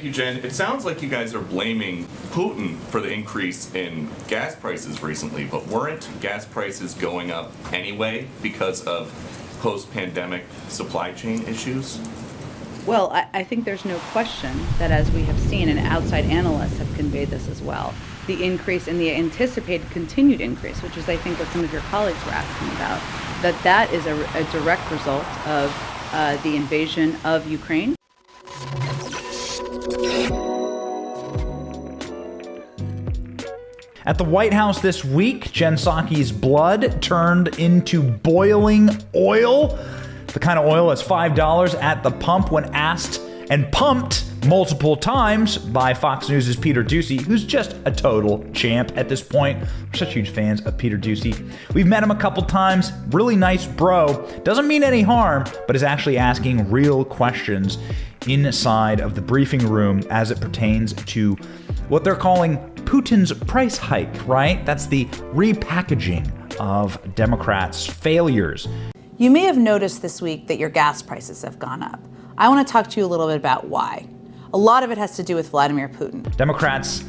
Thank you, Jen. It sounds like you guys are blaming Putin for the increase in gas prices recently, but weren't gas prices going up anyway because of post-pandemic supply chain issues? Well, I think there's no question that, as we have seen, and outside analysts have conveyed this as well, the increase in the anticipated continued increase, which is, I think, what some of your colleagues were asking about, that is a direct result of the invasion of Ukraine. At the White House this week, Jen Psaki's blood turned into boiling oil. The kind of oil that's $5 at the pump when asked and pumped multiple times by Fox News' Peter Doocy, who's just a total champ at this point. We're such huge fans of Peter Doocy. We've met him a couple times. Really nice bro. Doesn't mean any harm, but is actually asking real questions inside of the briefing room as it pertains to what they're calling Putin's price hike, right? That's the repackaging of Democrats' failures. You may have noticed this week that your gas prices have gone up. I want to talk to you a little bit about why. A lot of it has to do with Vladimir Putin. Democrats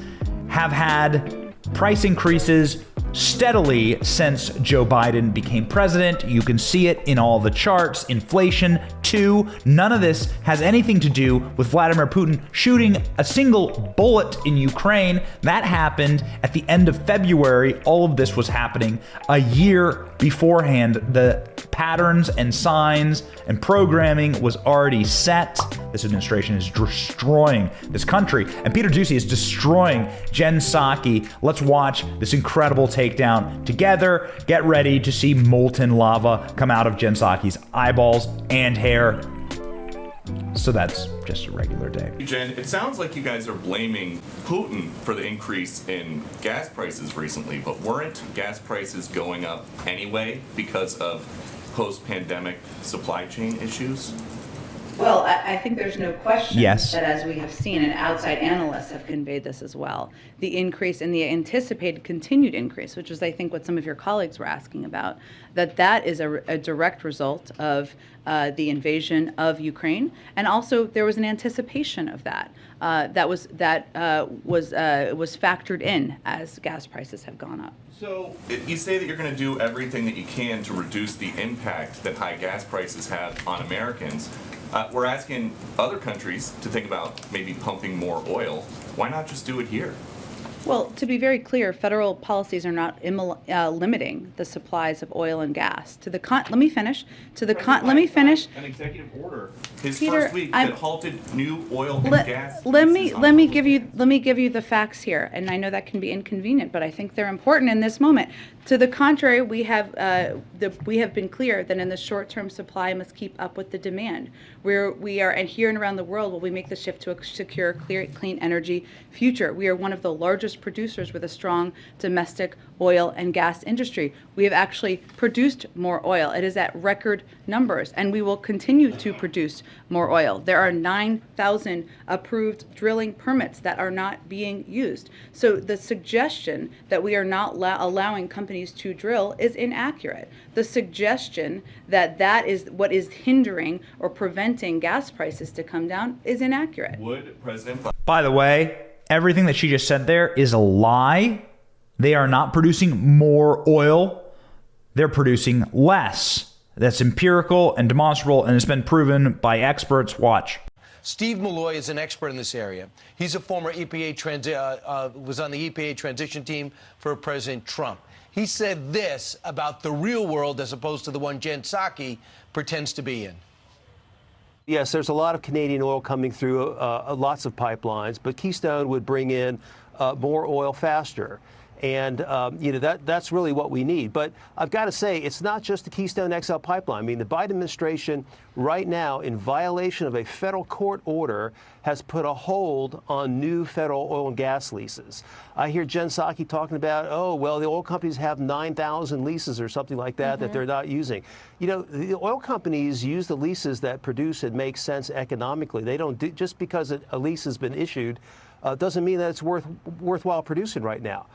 have had price increases steadily since Joe Biden became president. You can see it in all the charts. Inflation, too. None of this has anything to do with Vladimir Putin shooting a single bullet in Ukraine. That happened at the end of February. All of this was happening a year beforehand. The patterns and signs and programming was already set. This administration is destroying this country, and Peter Doocy is destroying Jen Psaki. Let's watch this incredible takedown together. Get ready to see molten lava come out of Jen Psaki's eyeballs and hair. So that's just a regular day. Jen, it sounds like you guys are blaming Putin for the increase in gas prices recently, but weren't gas prices going up anyway because of post-pandemic supply chain issues? Well, I think there's no question Yes. that, as we have seen, and outside analysts have conveyed this as well, the increase in the anticipated continued increase, which is, I think, what some of your colleagues were asking about, that is a direct result of the invasion of Ukraine, and also there was an anticipation of that was factored in as gas prices have gone up. So you say that you're going to do everything that you can to reduce the impact that high gas prices have on Americans. We're asking other countries to think about maybe pumping more oil. Why not just do it here? Well, to be very clear, federal policies are not limiting the supplies of oil and gas. Let me finish. Let me finish. An executive order his Peter, first week that halted new oil and gas. Let me give you the facts here, and I know that can be inconvenient, but I think they're important in this moment. To the contrary, we have been clear that in the short term, supply must keep up with the demand. We are, and here and around the world, while we make the shift to a secure, clean energy future, we are one of the largest producers with a strong domestic oil and gas industry. We have actually produced more oil. It is at record numbers, and we will continue to produce more oil. There are 9,000 approved drilling permits that are not being used. So the suggestion that we are not allowing companies to drill is inaccurate. The suggestion that that is what is hindering or preventing gas prices to come down is inaccurate. Would President By the way, everything that she just said there is a lie. They are not producing more oil. They're producing less. That's empirical and demonstrable, and it's been proven by experts. Watch. Steve Malloy is an expert in this area. He's a former was on the EPA transition team for President Trump. He said this about the real world as opposed to the one Jen Psaki pretends to be in. Yes, there's a lot of Canadian oil coming through lots of pipelines, but Keystone would bring in more oil faster. And, that's really what we need. But I've got to say, it's not just the Keystone XL pipeline. I mean, the Biden administration right now, in violation of a federal court order, has put a hold on new federal oil and gas leases. I hear Jen Psaki talking about, oh, well, the oil companies have 9,000 leases or something like that that they're not using. You know, the oil companies use the leases that produce and make sense economically. They don't just because a lease has been issued doesn't mean that it's worthwhile producing right now.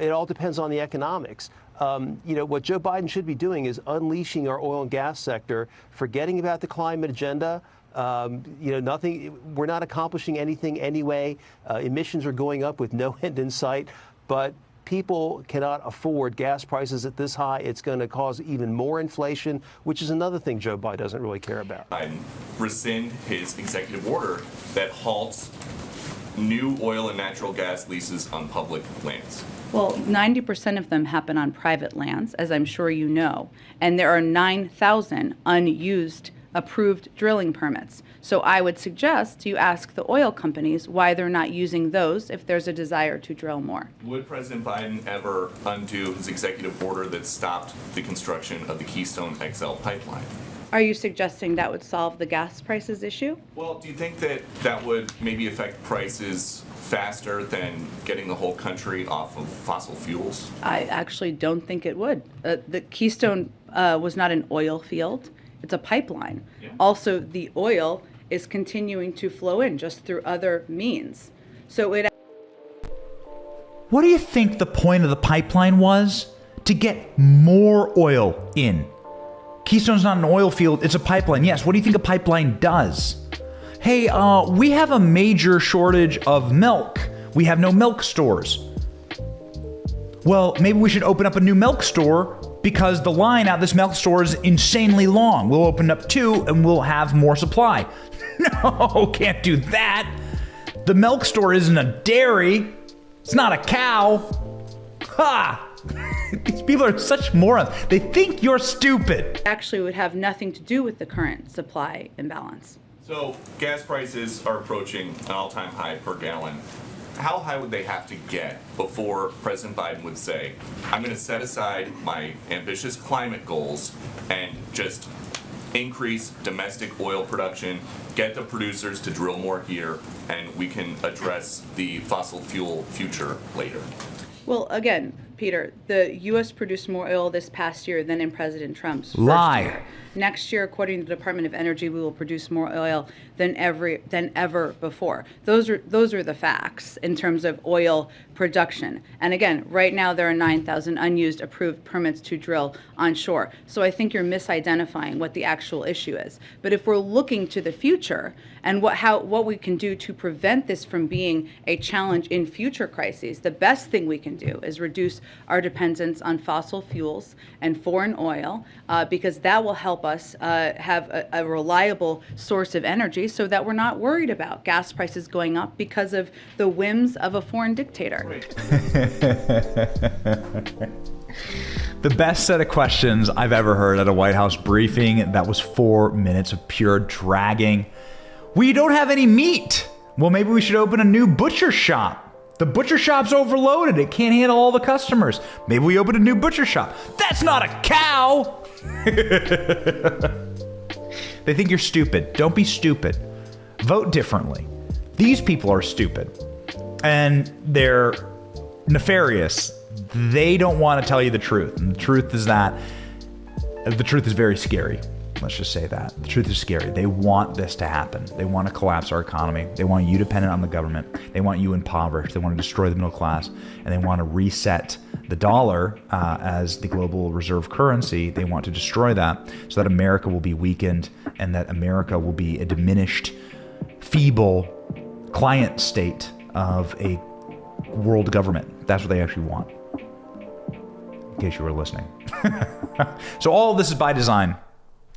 It all depends on the economics. What Joe Biden should be doing is unleashing our oil and gas sector, forgetting about the climate agenda, Nothing. We're not accomplishing anything anyway. Emissions are going up with no end in sight, but people cannot afford gas prices at this high. It's going to cause even more inflation, which is another thing Joe Biden doesn't really care about. Biden rescind his executive order that halts new oil and natural gas leases on public lands. Well, 90% of them happen on private lands, as I'm sure you know, and there are 9,000 unused approved drilling permits. So I would suggest you ask the oil companies why they're not using those if there's a desire to drill more. Would President Biden ever undo his executive order that stopped the construction of the Keystone XL pipeline? Are you suggesting that would solve the gas prices issue? Well, do you think that that would maybe affect prices faster than getting the whole country off of fossil fuels? I actually don't think it would. The Keystone was not an oil field. It's a pipeline. Yeah. Also, the oil is continuing to flow in just through other means. So it. What do you think the point of the pipeline was? To get more oil in. Keystone's not an oil field, it's a pipeline. Yes, what do you think a pipeline does? Hey, we have a major shortage of milk. We have no milk stores. Well, maybe we should open up a new milk store because the line out this milk store is insanely long. We'll open up 2 and we'll have more supply. No, can't do that. The milk store isn't a dairy. It's not a cow. Ha! These people are such morons. They think you're stupid. Actually would have nothing to do with the current supply imbalance. So gas prices are approaching an all-time high per gallon. How high would they have to get before President Biden would say, I'm going to set aside my ambitious climate goals and just increase domestic oil production, get the producers to drill more here, and we can address the fossil fuel future later? Well, again, Peter, the U.S. produced more oil this past year than in President Trump's first Lie. year. Next year, according to the Department of Energy, we will produce more oil than ever before. Those are the facts in terms of oil production. And again, right now there are 9,000 unused approved permits to drill onshore. So I think you're misidentifying what the actual issue is. But if we're looking to the future and what we can do to prevent this from being a challenge in future crises, the best thing we can do is reduce our dependence on fossil fuels and foreign oil, because that will help us have a reliable source of energy so that we're not worried about gas prices going up because of the whims of a foreign dictator. The best set of questions I've ever heard at a White House briefing. That was 4 minutes of pure dragging. We don't have any meat. Well, maybe we should open a new butcher shop. The butcher shop's overloaded. It can't handle all the customers. Maybe we open a new butcher shop. That's not a cow. They think you're stupid. Don't be stupid. Vote differently. These people are stupid. And they're nefarious. They don't want to tell you the truth. And the truth is very scary. Let's just say that. The truth is scary. They want this to happen. They want to collapse our economy. They want you dependent on the government. They want you impoverished. They want to destroy the middle class. And they want to reset the dollar as the global reserve currency. They want to destroy that so that America will be weakened and that America will be a diminished, feeble client state of a world government. That's what they actually want. In case you were listening. So all of this is by design.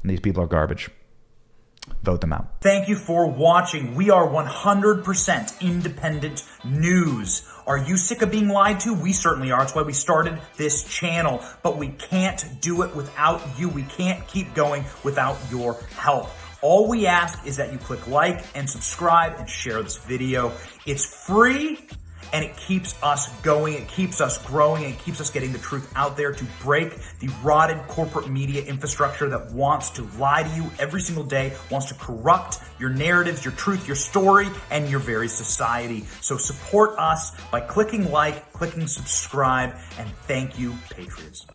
And these people are garbage. Vote them out. Thank you for watching. We are 100% independent news. Are you sick of being lied to? We certainly are. That's why we started this channel. But we can't do it without you. We can't keep going without your help. All we ask is that you click like and subscribe and share this video. It's free. And it keeps us going, it keeps us growing, and it keeps us getting the truth out there to break the rotted corporate media infrastructure that wants to lie to you every single day, wants to corrupt your narratives, your truth, your story, and your very society. So support us by clicking like, clicking subscribe, and thank you, Patriots.